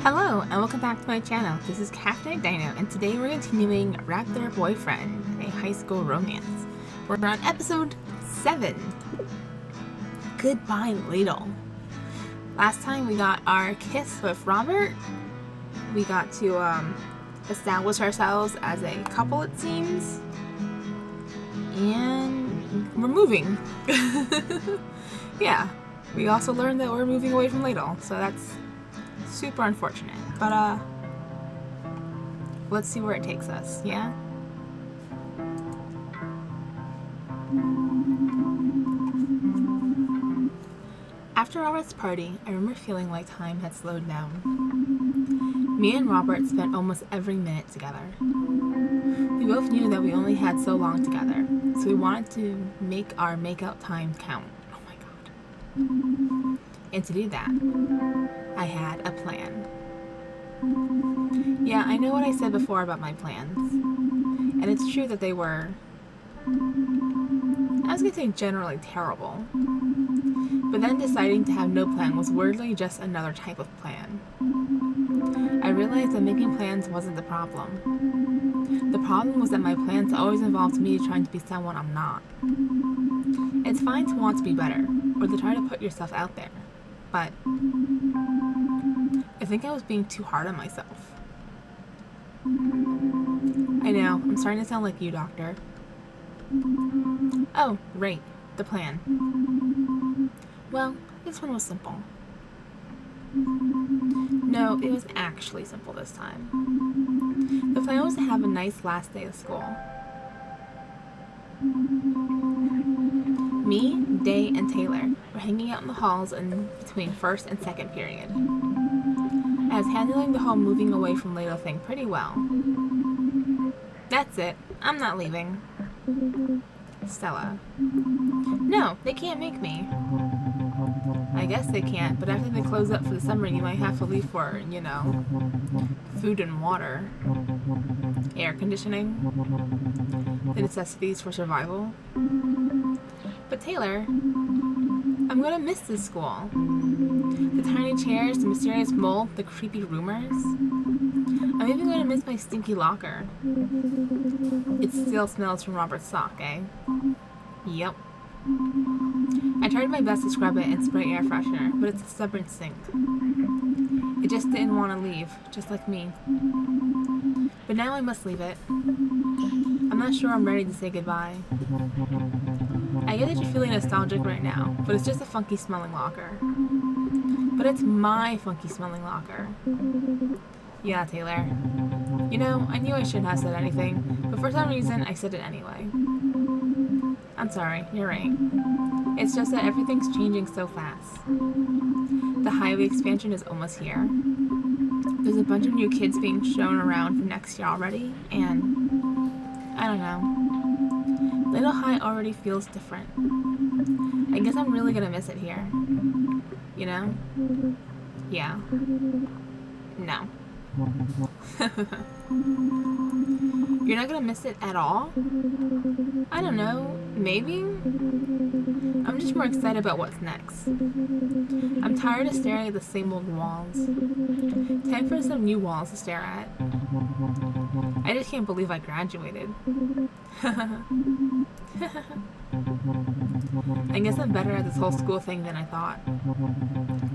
Hello and welcome back to my channel. This is Caffeinated Dino and today we're continuing Raptor Boyfriend, a high school romance. We're on episode 7. Goodbye Ladle. Last time we got our kiss with Robert. We got to establish ourselves as a couple, it seems. And we're moving. Yeah. We also learned that we're moving away from Ladle, so that's super unfortunate, but let's see where it takes us, yeah? After Robert's party, I remember feeling like time had slowed down. Me and Robert spent almost every minute together. We both knew that we only had so long together, so we wanted to make our make-out time count. Oh my god. And to do that, I had a plan. Yeah, I know what I said before about my plans. And it's true that they were, I was gonna say generally terrible. But then deciding to have no plan was weirdly just another type of plan. I realized that making plans wasn't the problem. The problem was that my plans always involved me trying to be someone I'm not. It's fine to want to be better, or to try to put yourself out there. But I think I was being too hard on myself. I know, I'm starting to sound like you, Doctor. Oh, right, the plan. Well, this one was simple. No, it was actually simple this time. The plan was to have a nice last day of school. Me, Day, and Taylor were hanging out in the halls in between first and second period. I was handling the whole moving away from Ladle thing pretty well. That's it. I'm not leaving. Stella. No, they can't make me. I guess they can't, but after they close up for the summer, you might have to leave for, you know, food and water, air conditioning, the necessities for survival. But Taylor, I'm gonna miss this school. The tiny chairs, the mysterious mold, the creepy rumors. I'm even gonna miss my stinky locker. It still smells from Robert's sock, eh? Yep. I tried my best to scrub it and spray air freshener, but it's a stubborn stink. It just didn't want to leave, just like me. But now I must leave it. I'm not sure I'm ready to say goodbye. I get that you're feeling nostalgic right now, but it's just a funky smelling locker. But it's my funky smelling locker. Yeah, Taylor. You know, I knew I shouldn't have said anything, but for some reason I said it anyway. I'm sorry, you're right. It's just that everything's changing so fast. The highway expansion is almost here. There's a bunch of new kids being shown around for next year already, and I don't know. Little High already feels different. I guess I'm really gonna miss it here. You know? Yeah. No. You're not gonna miss it at all? I don't know. Maybe? I'm just more excited about what's next. I'm tired of staring at the same old walls. Time for some new walls to stare at. I just can't believe I graduated. I guess I'm better at this whole school thing than I thought.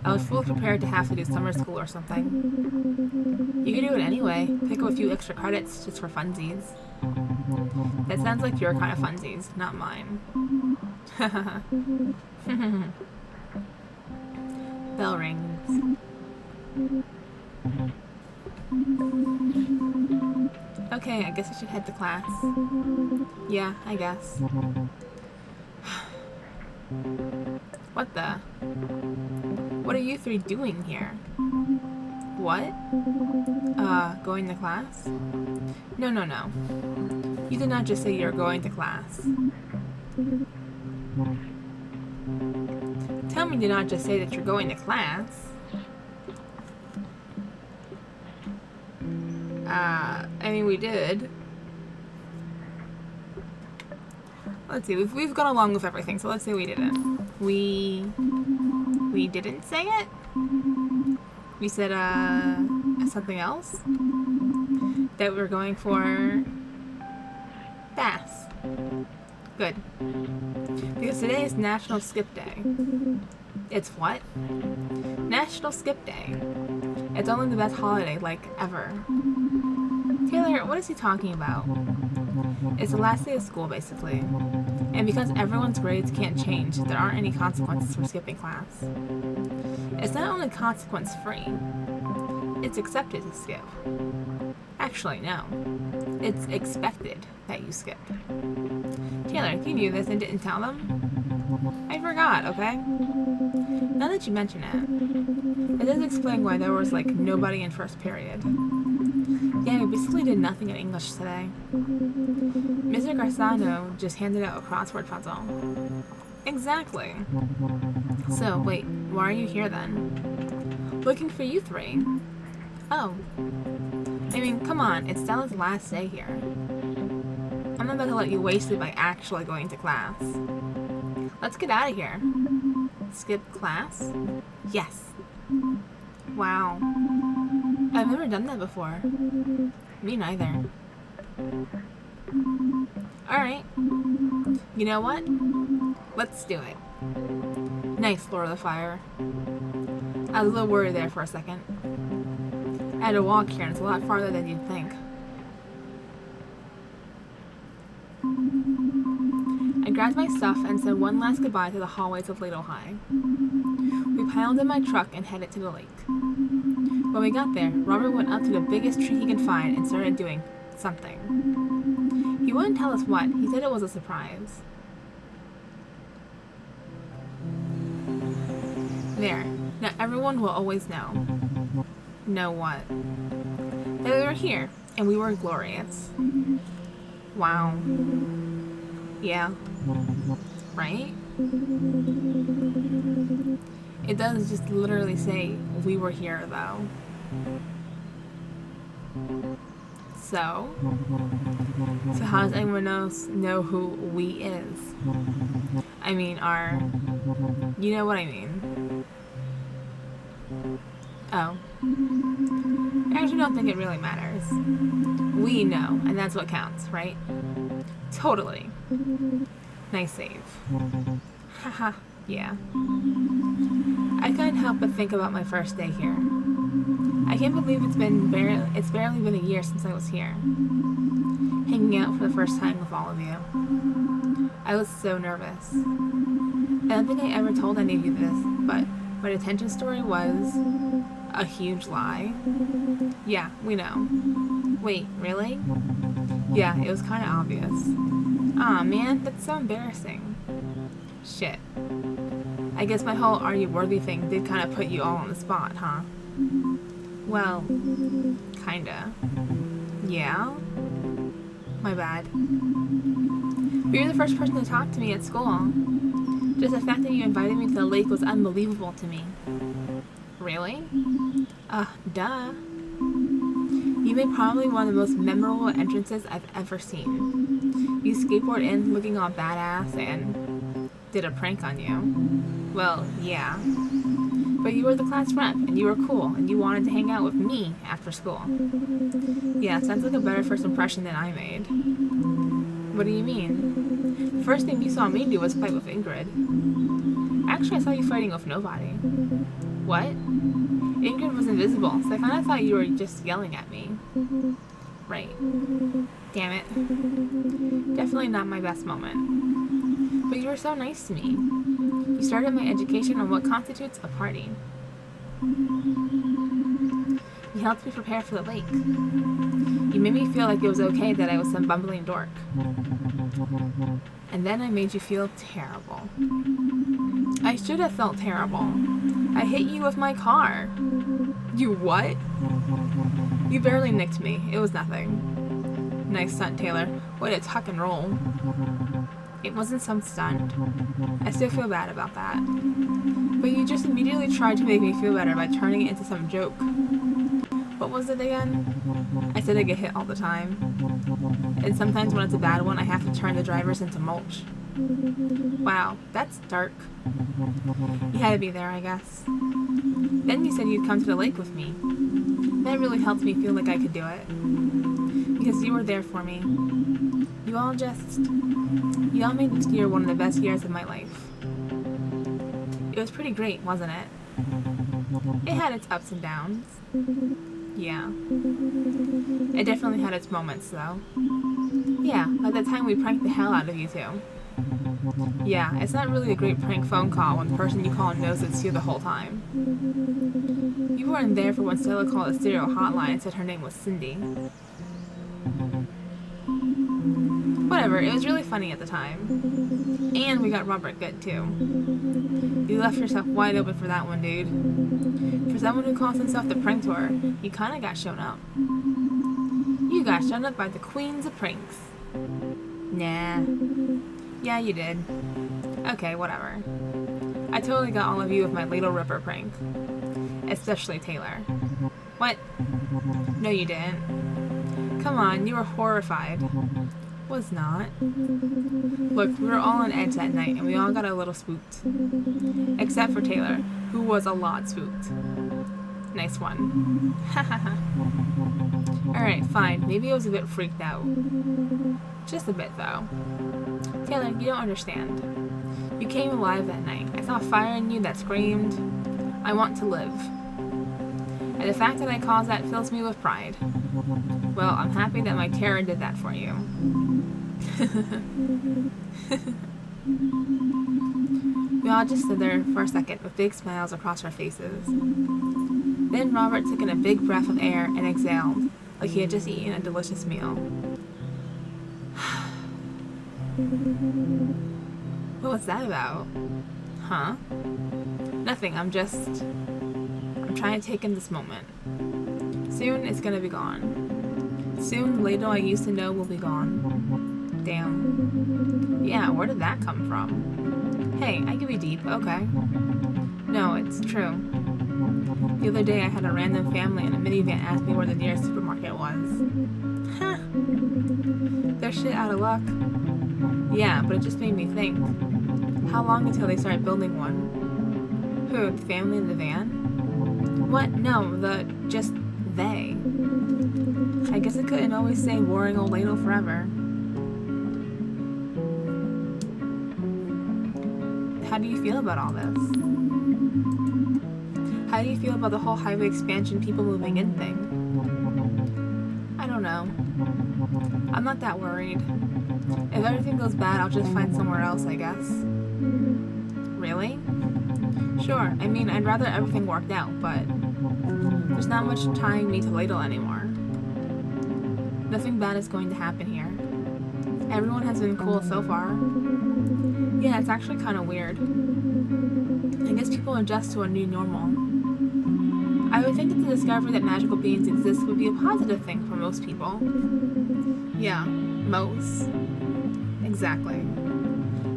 I was fully prepared to have to do summer school or something. You can do it anyway. Pick up a few extra credits just for funsies. That sounds like your kind of funsies, not mine. Bell rings. Okay, I guess I should head to class. Yeah, I guess. What the? What are you three doing here? What? Going to class? No. You did not just say you're going to class. Tell me you did not just say that you're going to class. I mean, we did. Let's see, we've gone along with everything, so let's say we didn't. We didn't say it? We said, something else? That we're going for bass. Good. Because today is National Skip Day. It's what? National Skip Day. It's only the best holiday, like, ever. Taylor, what is he talking about? It's the last day of school, basically. And because everyone's grades can't change, there aren't any consequences for skipping class. It's not only consequence-free, it's accepted to skip. Actually, no. It's expected that you skip. Taylor, you knew this and didn't tell them? I forgot, okay? Now that you mention it does explain why there was, like, nobody in first period. Yeah, we basically did nothing in English today. Mr. Garzano just handed out a crossword puzzle. Exactly. So, wait, why are you here then? Looking for you three. Oh. I mean, come on, it's Stella's last day here. I'm not about to let you waste it by actually going to class. Let's get out of here. Skip class? Yes. Wow. I've never done that before. Me neither. Alright. You know what? Let's do it. Nice, Lord of the Fire. I was a little worried there for a second. I had to walk here and it's a lot farther than you'd think. I grabbed my stuff and said one last goodbye to the hallways of Ladle High. We piled in my truck and headed to the lake. When we got there, Robert went up to the biggest tree he could find and started doing something. He wouldn't tell us what. He said it was a surprise. There. Now everyone will always know. Know what? That we were here, and we were glorious. Wow. Yeah. Right? It does just literally say, we were here, though. So how does anyone else know who we is? I mean, you know what I mean. Oh. I actually don't think it really matters. We know, and that's what counts, right? Totally. Nice save. Haha, yeah. I couldn't help but think about my first day here. I can't believe it's barely been a year since I was here. Hanging out for the first time with all of you. I was so nervous. I don't think I ever told any of you this, but my detention story was a huge lie. Yeah, we know. Wait, really? Yeah, it was kind of obvious. Aw, man, that's so embarrassing. Shit. I guess my whole are you worthy thing did kind of put you all on the spot, huh? Well, kinda. Yeah? My bad. But you're the first person to talk to me at school. Just the fact that you invited me to the lake was unbelievable to me. Really? Duh. You made probably one of the most memorable entrances I've ever seen. You skateboard in looking all badass and did a prank on you. Well, yeah. But you were the class rep, and you were cool, and you wanted to hang out with me after school. Yeah, sounds like a better first impression than I made. What do you mean? The first thing you saw me do was fight with Ingrid. Actually, I saw you fighting with nobody. What? Ingrid was invisible, so I kind of thought you were just yelling at me. Right. Damn it. Definitely not my best moment. But you were so nice to me. You started my education on what constitutes a party. You helped me prepare for the lake. You made me feel like it was okay that I was some bumbling dork. And then I made you feel terrible. I should have felt terrible. I hit you with my car. You what? You barely nicked me. It was nothing. Nice stunt, Taylor. Way to tuck and roll. It wasn't some stunt. I still feel bad about that. But you just immediately tried to make me feel better by turning it into some joke. What was it again? I said I get hit all the time. And sometimes when it's a bad one, I have to turn the drivers into mulch. Wow, that's dark. You had to be there, I guess. Then you said you'd come to the lake with me. That really helped me feel like I could do it. Because you were there for me. You all made this year one of the best years of my life. It was pretty great, wasn't it? It had its ups and downs. Yeah. It definitely had its moments, though. Yeah, like the time we pranked the hell out of you two. Yeah, it's not really a great prank phone call when the person you call knows it's you the whole time. You weren't there for when Stella called the stereo hotline and said her name was Cindy. Whatever, it was really funny at the time. And we got Robert good, too. You left yourself wide open for that one, dude. For someone who calls himself the Pranktor, you kinda got shown up. You got shown up by the queens of pranks. Nah. Yeah, you did. Okay, whatever. I totally got all of you with my Ladle Ripper prank. Especially Taylor. What? No, you didn't. Come on, you were horrified. Was not. Look, we were all on edge that night, and we all got a little spooked. Except for Taylor, who was a lot spooked. Nice one. Hahaha. Alright, fine. Maybe I was a bit freaked out. Just a bit, though. Taylor, you don't understand. You came alive that night. I saw fire in you that screamed, I want to live. And the fact that I caused that fills me with pride. Well, I'm happy that my terror did that for you. We all just stood there for a second with big smiles across our faces. Then Robert took in a big breath of air and exhaled, like he had just eaten a delicious meal. What was that about? Huh? Nothing, I'm trying to take in this moment. Soon it's gonna be gone. Soon the ladle I used to know will be gone. Damn. Yeah, where did that come from? Hey, I can be deep, okay. No, it's true. The other day I had a random family in a minivan ask me where the nearest supermarket was. Huh. They're shit out of luck. Yeah, but it just made me think. How long until they start building one? Who, the family in the van? What? No, just they. I guess I couldn't always say boring old ladle forever. How do you feel about all this? How do you feel about the whole highway expansion, people moving in thing? I don't know. I'm not that worried. If everything goes bad, I'll just find somewhere else, I guess. Really? Sure, I mean, I'd rather everything worked out, but there's not much tying me to ladle anymore. Nothing bad is going to happen here. Everyone has been cool so far. Yeah, it's actually kind of weird. I guess people adjust to a new normal. I would think that the discovery that magical beings exist would be a positive thing for most people. Yeah, most. Exactly.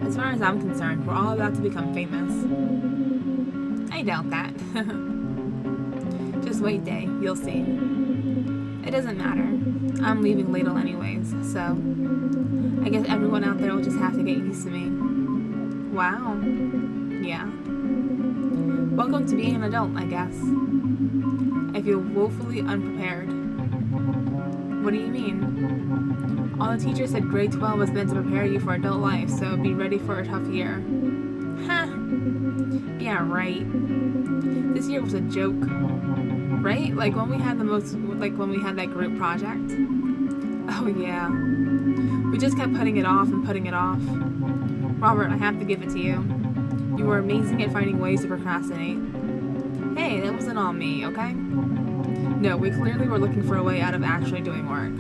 As far as I'm concerned, we're all about to become famous. I doubt that. Just wait, Day. You'll see. It doesn't matter. I'm leaving Ladle anyways, so I guess everyone out there will just have to get used to me. Wow. Yeah. Welcome to being an adult, I guess. I feel woefully unprepared. What do you mean? All the teachers said grade 12 was meant to prepare you for adult life, so be ready for a tough year. Huh. Yeah, right. This year was a joke. Right? Like when we had that group project. Oh yeah. We just kept putting it off and putting it off. Robert, I have to give it to you. You were amazing at finding ways to procrastinate. Hey, that wasn't all me, okay? No, we clearly were looking for a way out of actually doing work.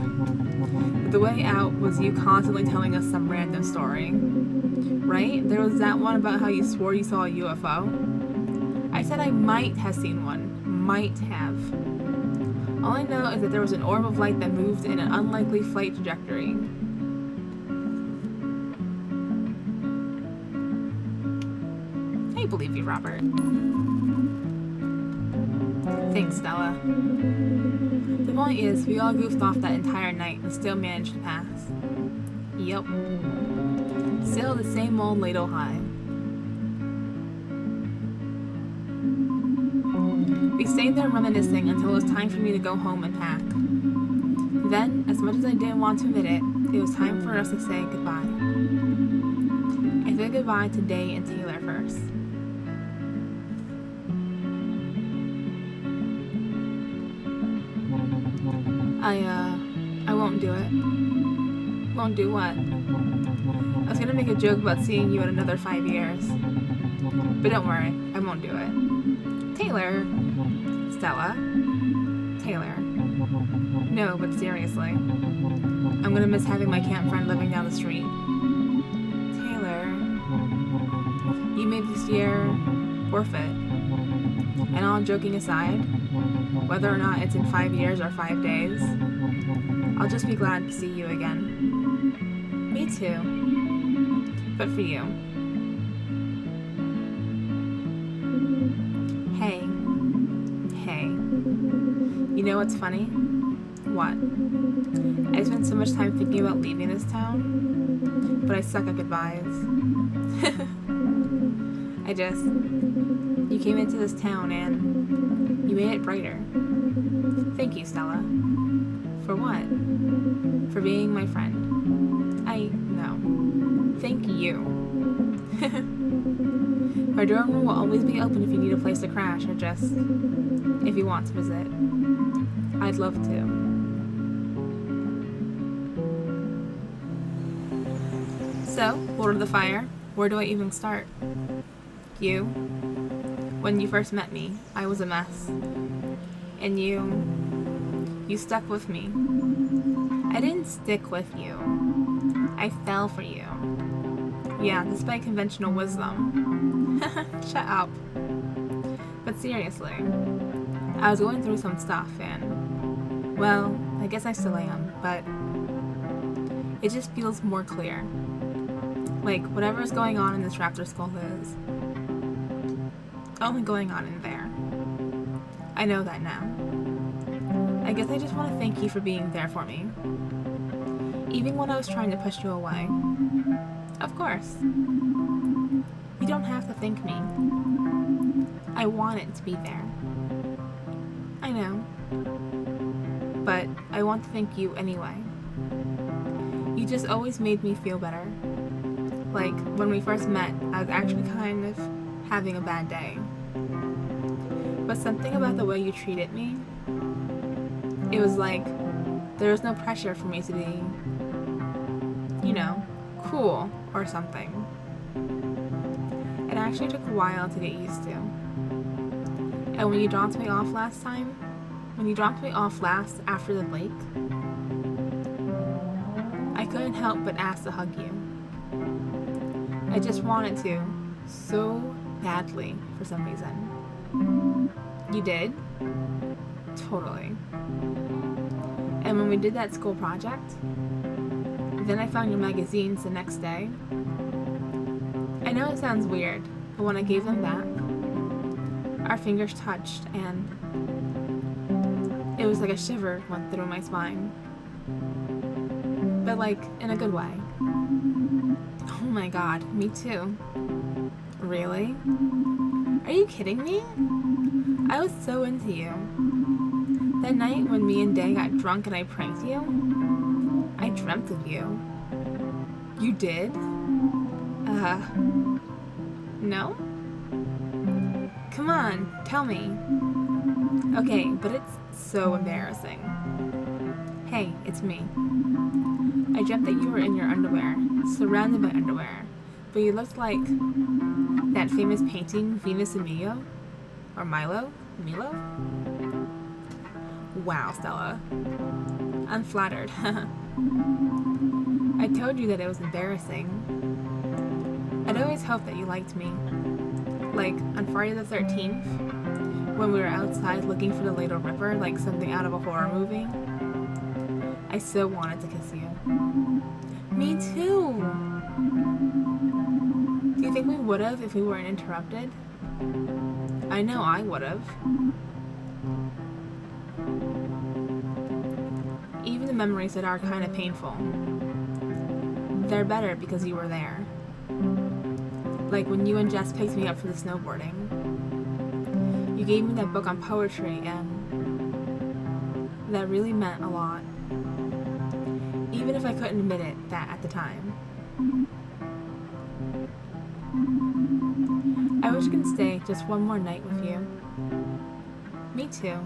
But the way out was you constantly telling us some random story. Right? There was that one about how you swore you saw a UFO. I said I might have seen one. Might have. All I know is that there was an orb of light that moved in an unlikely flight trajectory. I believe you, Robert. Thanks, Stella. The point is, we all goofed off that entire night and still managed to pass. Yup. Still the same old ladle high. We stayed there reminiscing until it was time for me to go home and pack. Then, as much as I didn't want to admit it, it was time for us to say goodbye. I said goodbye to Day and Taylor first. I won't do it. Won't do what? I was gonna make a joke about seeing you in another 5 years. But don't worry, I won't do it. Taylor. Stella. Taylor. No, but seriously. I'm gonna miss having my camp friend living down the street. Taylor. You made this year worth it. And all joking aside, whether or not it's in 5 years or 5 days, I'll just be glad to see you again. Me too. But for you. Hey. Hey. You know what's funny? What? I spent so much time thinking about leaving this town, but I suck at goodbyes. You came into this town and you made it brighter. Thank you, Stella. For what? For being my friend. No. Thank you. Our dorm room will always be open if you need a place to crash or just if you want to visit. I'd love to. So, Lord of the Fire, where do I even start? You. When you first met me, I was a mess. And you stuck with me. I didn't stick with you. I fell for you. Yeah, despite conventional wisdom. Shut up. But seriously, I was going through some stuff and, well, I guess I still am, but it just feels more clear. Like, whatever's going on in this Raptor skull is only going on in there. I know that now. I guess I just want to thank you for being there for me. Even when I was trying to push you away. Of course. You don't have to thank me. I wanted to be there. I know. But I want to thank you anyway. You just always made me feel better. Like, when we first met, I was actually kind of having a bad day. But something about the way you treated me, it was like there was no pressure for me to be, cool or something. It actually took a while to get used to. And when you dropped me off last after the lake, I couldn't help but ask to hug you. I just wanted to so badly for some reason. You did? Totally. And when we did that school project, then I found your magazines the next day. I know it sounds weird, but when I gave them back, our fingers touched and it was like a shiver went through my spine. But like, in a good way. Oh my god, me too. Really? Are you kidding me? I was so into you. That night when me and Day got drunk and I pranked you, I dreamt of you. You did? No? Come on, tell me. Okay, but it's so embarrassing. Hey, it's me. I dreamt that you were in your underwear, surrounded by underwear, but you looked like that famous painting, Venus and Milo? Or Milo? Wow, Stella. I'm flattered. I told you that it was embarrassing. I'd always hoped that you liked me. Like, on Friday the 13th, when we were outside looking for the Little Ripper like something out of a horror movie, I so wanted to kiss you. Me too! Do you think we would've if we weren't interrupted? I know I would've. Even the memories that are kind of painful, they're better because you were there. Like when you and Jess picked me up for the snowboarding. You gave me that book on poetry, and that really meant a lot. Even if I couldn't admit it that at the time. I wish I could stay just one more night with you. Me too.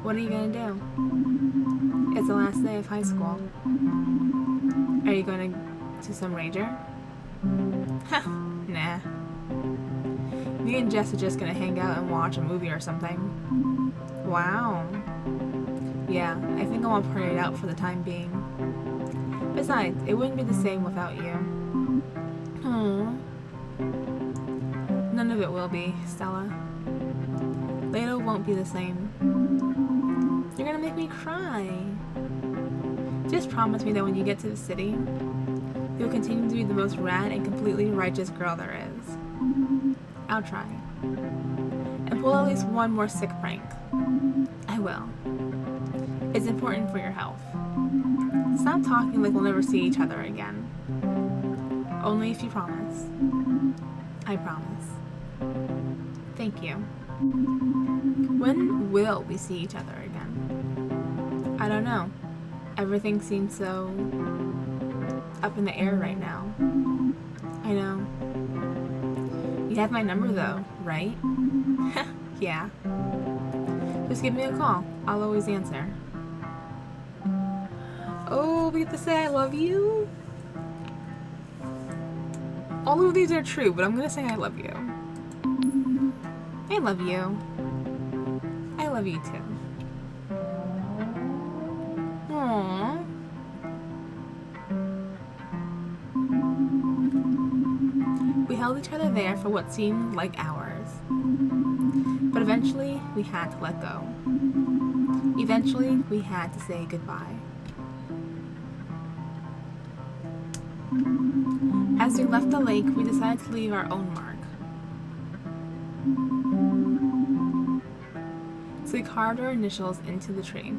What are you gonna do? It's the last day of high school. Are you going to some rager? Nah. Me and Jess are just gonna hang out and watch a movie or something. Wow. Yeah, I think I want to party it out for the time being. Besides, it wouldn't be the same without you. Aww. None of it will be, Stella. Later won't be the same. You're gonna make me cry. Just promise me that when you get to the city, you'll continue to be the most rad and completely righteous girl there is. I'll try. And pull at least one more sick prank. I will. It's important for your health. Stop talking like we'll never see each other again. Only if you promise. I promise. Thank you. When will we see each other again? I don't know. Everything seems so up in the air right now. I know. You have my number though, right? Yeah. Just give me a call. I'll always answer. Oh, we get to say I love you? All of these are true, but I'm gonna say I love you. I love you. I love you too. Aww. We held each other there for what seemed like hours. But eventually, we had to let go. Eventually, we had to say goodbye. As we left the lake, we decided to leave our own mark. So we carved our initials into the tree.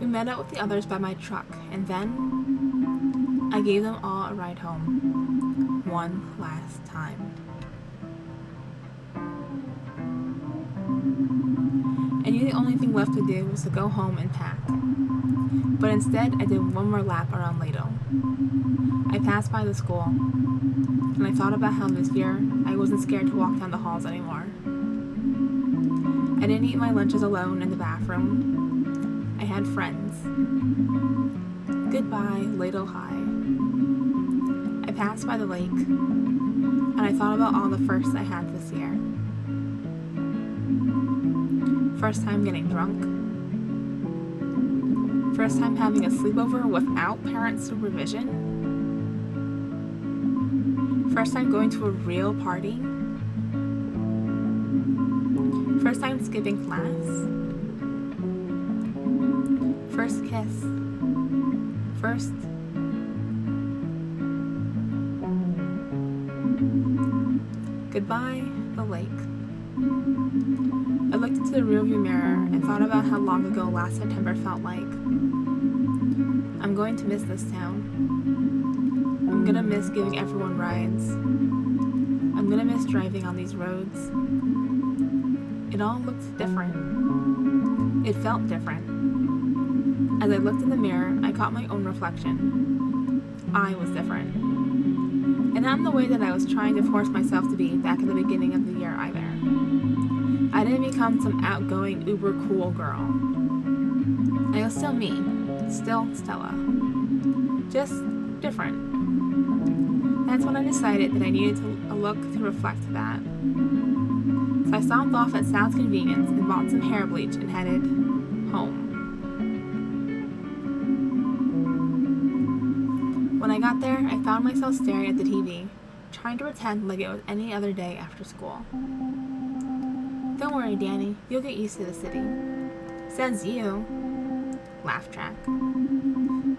We met up with the others by my truck, and then I gave them all a ride home. One last time. I knew the only thing left to do was to go home and pack. But instead, I did one more lap around Ladle. I passed by the school, and I thought about how this year I wasn't scared to walk down the halls anymore. I didn't eat my lunches alone in the bathroom. I had friends. Goodbye, Ladle High. I passed by the lake, and I thought about all the firsts I had this year. First time getting drunk. First time having a sleepover without parent supervision. First time going to a real party. First time skipping class. First kiss. First. Goodbye, the lake. I looked into the rearview mirror and thought about how long ago last September felt like. I'm going to miss this town. I'm gonna miss giving everyone rides. I'm gonna miss driving on these roads. It all looked different. It felt different. As I looked in the mirror, I caught my own reflection. I was different. And not in the way that I was trying to force myself to be back at the beginning of the year either. I didn't become some outgoing, uber cool girl. I was still me. Still Stella. Just different. That's when I decided that I needed a look to reflect that. So I stopped off at Sal's Convenience and bought some hair bleach and headed home. When I got there, I found myself staring at the TV, trying to pretend like it was any other day after school. Don't worry, Danny. You'll get used to the city. Says you. Laugh track.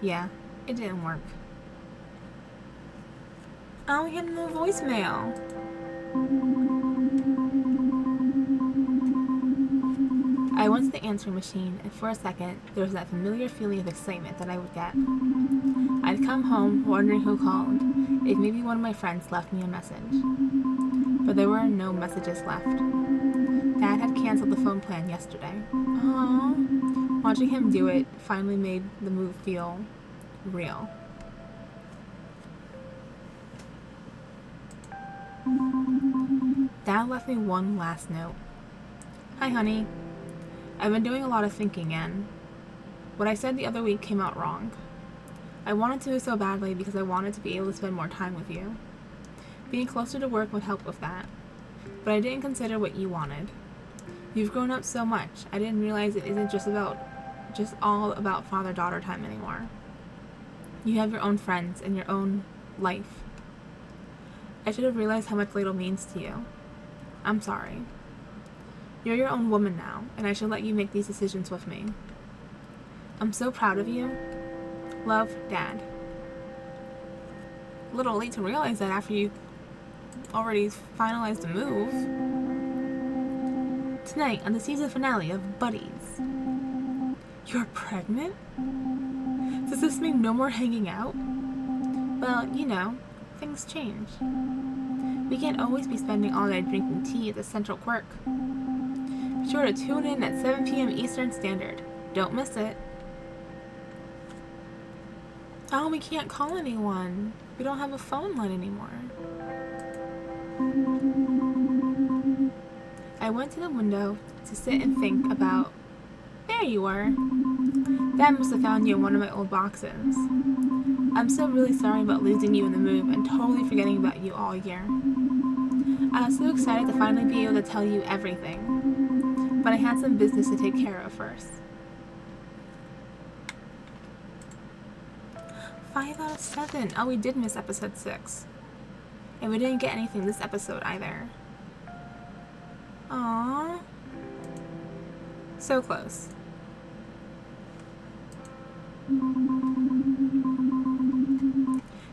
Yeah, it didn't work. Oh, we had no voicemail. I went to the answering machine, and for a second, there was that familiar feeling of excitement that I would get. I'd come home wondering who called, if maybe one of my friends left me a message. But there were no messages left. Dad had canceled the phone plan yesterday. Aww. Watching him do it finally made the move feel real. Dad left me one last note. Hi, honey. I've been doing a lot of thinking, and what I said the other week came out wrong. I wanted to so badly because I wanted to be able to spend more time with you. Being closer to work would help with that, but I didn't consider what you wanted. You've grown up so much, I didn't realize it isn't just all about father-daughter time anymore. You have your own friends and your own life. I should have realized how much Ladle means to you. I'm sorry. You're your own woman now, and I should let you make these decisions with me. I'm so proud of you. Love, Dad. A little late to realize that after you already finalized the move. Tonight, on the season finale of Buddies. You're pregnant? Does this mean no more hanging out? Well, you know, things change. We can't always be spending all night drinking tea at the Central Quirk. Be sure to tune in at 7 p.m. Eastern Standard. Don't miss it. Oh, we can't call anyone. We don't have a phone line anymore. I went to the window to sit and think about... There you are. Dad must have found you in one of my old boxes. I'm so really sorry about losing you in the move and totally forgetting about you all year. I was so excited to finally be able to tell you everything. But I had some business to take care of first. 5 out of 7. Oh, we did miss episode 6. And we didn't get anything this episode either. Aww. So close.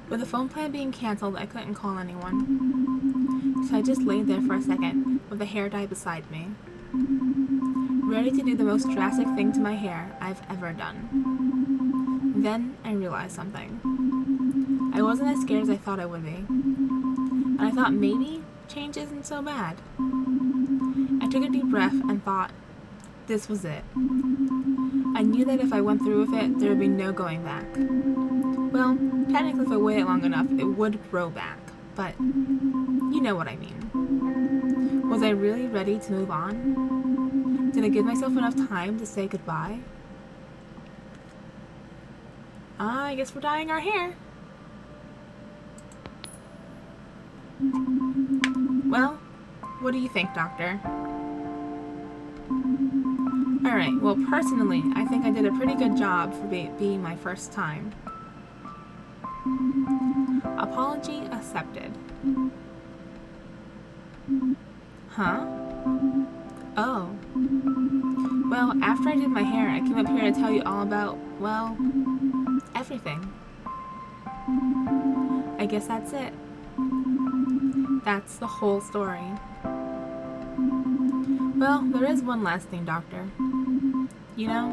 With the phone plan being canceled, I couldn't call anyone. So I just laid there for a second, with the hair dye beside me. Ready to do the most drastic thing to my hair I've ever done. Then I realized something. I wasn't as scared as I thought I would be. And I thought maybe change isn't so bad. I took a deep breath and thought, this was it. I knew that if I went through with it, there would be no going back. Well, technically if I waited long enough, it would grow back, but you know what I mean. Was I really ready to move on? Did I give myself enough time to say goodbye? I guess we're dyeing our hair. Well, what do you think, Doctor? Alright, well personally, I think I did a pretty good job for being my first time. Apology accepted. Huh? Oh. Well, after I did my hair, I came up here to tell you all about, well, everything. I guess that's it. That's the whole story. Well, there is one last thing, Doctor. You know,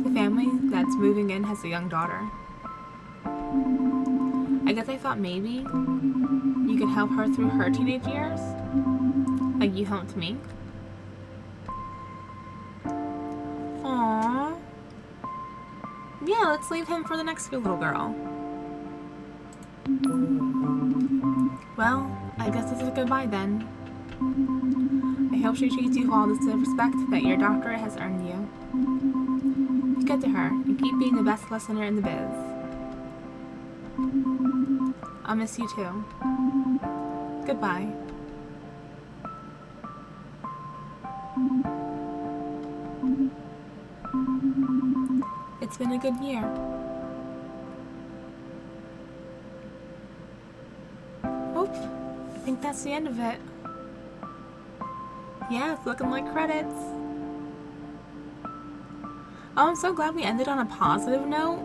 the family that's moving in has a young daughter. I guess I thought maybe you could help her through her teenage years? Like you helped me? Aww. Yeah, let's leave him for the next little girl. Well, I guess this is goodbye then. I hope she treats you with all the respect that your doctorate has earned you. Be good to her, and keep being the best listener in the biz. I'll miss you too. Goodbye. It's been a good year. Oop, I think that's the end of it. Yeah, it's looking like credits. Oh, I'm so glad we ended on a positive note.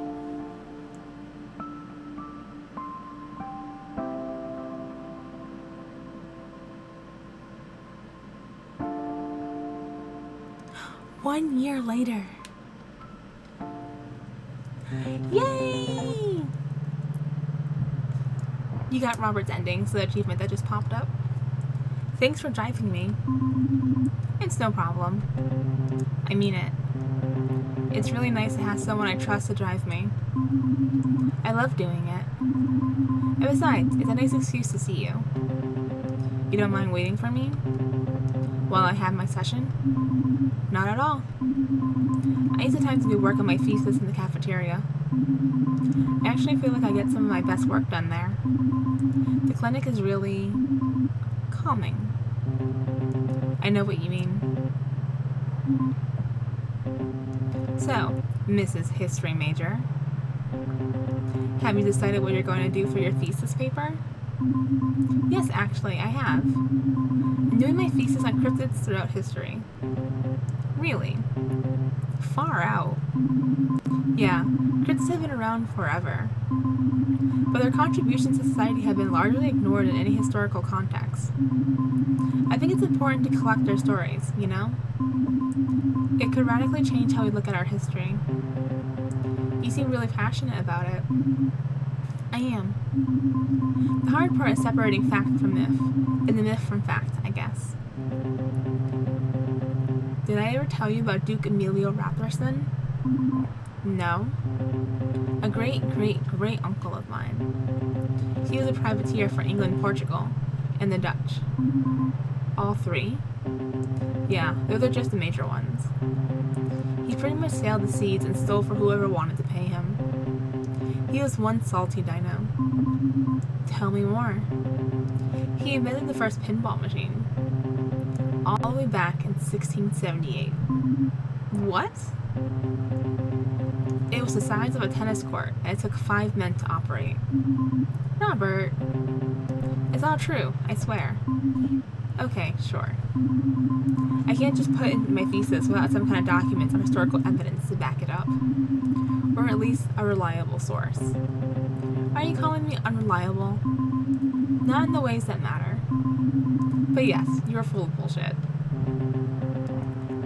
One year later. Yay! You got Robert's ending, so the achievement that just popped up. Thanks for driving me. It's no problem. I mean it. It's really nice to have someone I trust to drive me. I love doing it. And besides, it's a nice excuse to see you. You don't mind waiting for me while I have my session? Not at all. I need the time to do work on my thesis in the cafeteria. I actually feel like I get some of my best work done there. The clinic is really calming. I know what you mean. So, Mrs. History Major, have you decided what you're going to do for your thesis paper? Yes, actually, I have. I'm doing my thesis on cryptids throughout history. Really? Far out. Yeah, cryptids have been around forever. But their contributions to society have been largely ignored in any historical context. I think it's important to collect their stories, you know? It could radically change how we look at our history. You seem really passionate about it. I am. The hard part is separating fact from myth, and the myth from fact, I guess. Did I ever tell you about Duke Emilio Raptor? No. A great uncle of mine. He was a privateer for England, Portugal, and the Dutch. All three? Yeah, those are just the major ones. He pretty much sailed the seas and stole for whoever wanted to pay him. He was one salty dino. Tell me more. He invented the first pinball machine. All the way back in 1678. What? It was the size of a tennis court, and it took 5 men to operate. Robert. It's all true, I swear. Okay, sure. I can't just put it in my thesis without some kind of documents or historical evidence to back it up. Or at least a reliable source. Are you calling me unreliable? Not in the ways that matter. But yes, you're full of bullshit.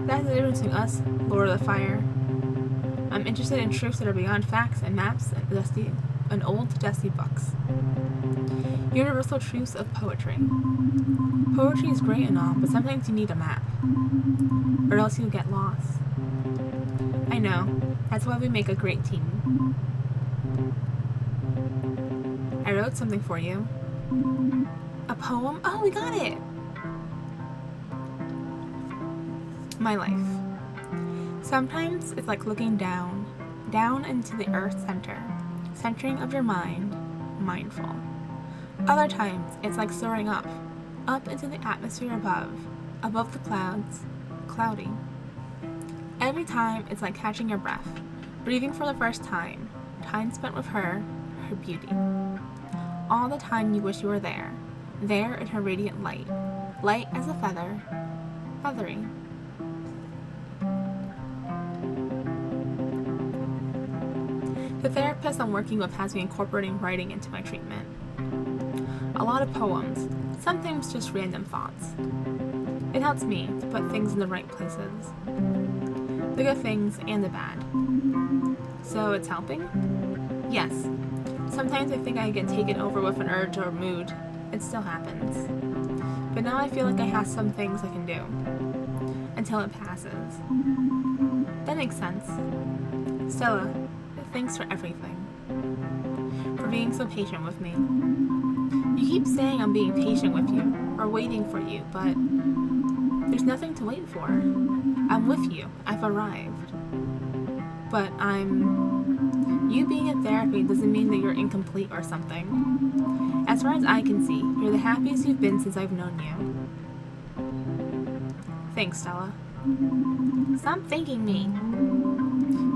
That's the difference between us, Lord of the Fire. I'm interested in truths that are beyond facts and maps and old dusty books. Universal truths of poetry. Poetry is great and all, but sometimes you need a map. Or else you'll get lost. I know. That's why we make a great team. I wrote something for you. A poem? Oh, we got it! My life. Sometimes it's like looking down into the earth's center, centering of your mind, mindful. Other times it's like soaring up into the atmosphere above the clouds, cloudy. Every time it's like catching your breath, breathing for the first time spent with her beauty. All the time you wish you were there in her radiant light as a feather, feathery. The therapist I'm working with has me incorporating writing into my treatment. A lot of poems, sometimes just random thoughts. It helps me to put things in the right places. The good things and the bad. So it's helping? Yes. Sometimes I think I get taken over with an urge or mood. It still happens. But now I feel like I have some things I can do. Until it passes. That makes sense. Stella, thanks for everything. For being so patient with me. You keep saying I'm being patient with you, or waiting for you, but there's nothing to wait for. I'm with you. I've arrived. But you being in therapy doesn't mean that you're incomplete or something. As far as I can see, you're the happiest you've been since I've known you. Thanks, Stella. Stop thanking me.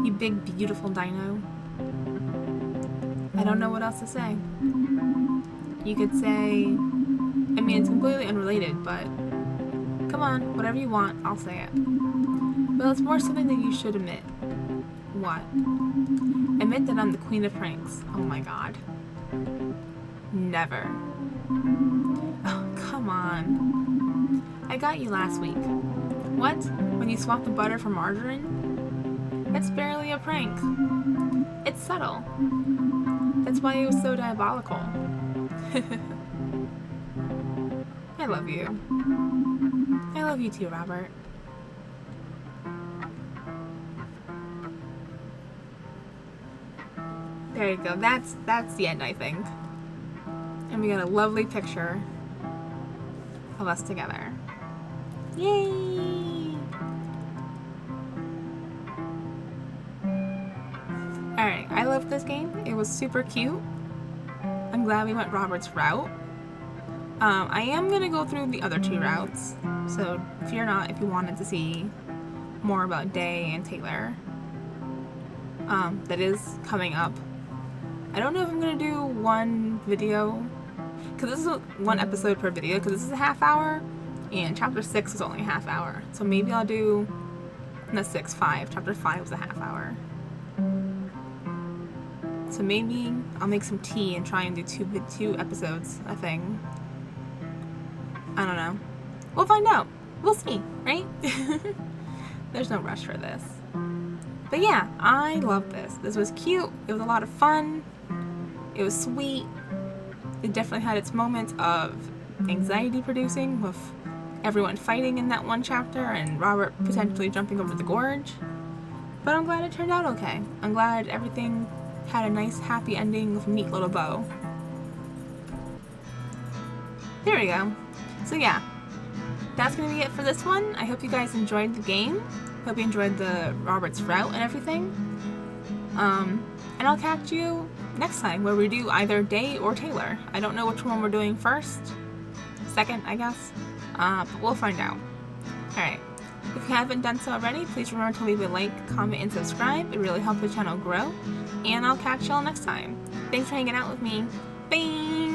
You big, beautiful dino. I don't know what else to say. You could say... it's completely unrelated, but... Come on, whatever you want, I'll say it. Well, it's more something that you should admit. What? Admit that I'm the queen of pranks. Oh my god. Never. Oh, come on. I got you last week. What? When you swapped the butter for margarine? That's barely a prank. It's subtle. That's why it was so diabolical. I love you. I love you too, Robert. There you go. That's the end, I think. And we got a lovely picture of us together. Yay! Alright, I love this game. It was super cute. I'm glad we went Robert's route. I am going to go through the other 2 routes, so fear not if you wanted to see more about Day and Taylor. That is coming up. I don't know if I'm going to do one video, because this is 1 episode per video, because this is a half hour, and chapter 6 is only a half hour. So maybe I'll do, not 6, 5. Chapter 5 is a half hour. So maybe I'll make some tea and try and do two episodes, a thing. I don't know. We'll find out. We'll see, right? There's no rush for this. But yeah, I love this. This was cute. It was a lot of fun. It was sweet. It definitely had its moments of anxiety producing with everyone fighting in that 1 chapter and Robert potentially jumping over the gorge. But I'm glad it turned out okay. I'm glad everything had a nice happy ending with a neat little bow. There we go. So yeah, that's going to be it for this one. I hope you guys enjoyed the game. Hope you enjoyed the Robert's route and everything. And I'll catch you next time where we do either Day or Taylor. I don't know which one we're doing first. Second, I guess. But we'll find out. Alright. If you haven't done so already, please remember to leave a like, comment, and subscribe. It really helps the channel grow. And I'll catch y'all next time. Thanks for hanging out with me. Bye!